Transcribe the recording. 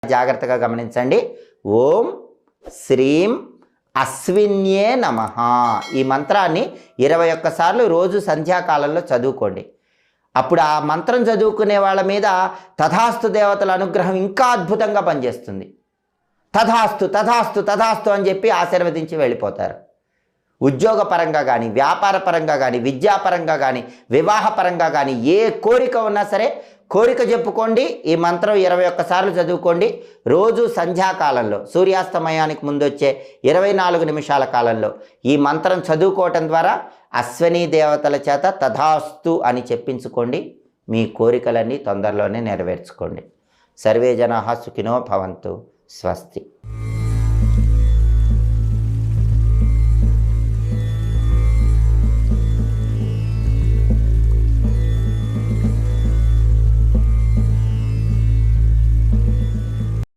జాగ్రత్తగా గమనించండి. ఓం శ్రీం అశ్విన్యే నమః. ఈ మంత్రాన్ని 21 సార్లు రోజు సంధ్యాకాలంలో చదువుకోండి. అప్పుడు ఆ మంత్రం చదువుకునే వాళ్ళ మీద తథాస్తు దేవతల అనుగ్రహం ఇంకా అద్భుతంగా పనిచేస్తుంది. తథాస్తు తథాస్తు తథాస్తు అని చెప్పి ఆశీర్వదించి వెళ్ళిపోతారు. ఉద్యోగపరంగా కానీ, వ్యాపారపరంగా కానీ, విద్యాపరంగా కానీ, వివాహపరంగా కానీ ఏ కోరిక ఉన్నా సరే కోరిక చెప్పుకోండి. ఈ మంత్రం 21 సార్లు చదువుకోండి. రోజు సంధ్యాకాలంలో సూర్యాస్తమయానికి ముందు వచ్చే 24 నిమిషాల కాలంలో ఈ మంత్రం చదువుకోవటం ద్వారా అశ్విని దేవతల చేత తథాస్తు అని చెప్పించుకోండి. మీ కోరికలన్నీ తొందరలోనే నెరవేర్చుకోండి. సర్వే జనాః సుఖినో భవంతు. స్వస్తి.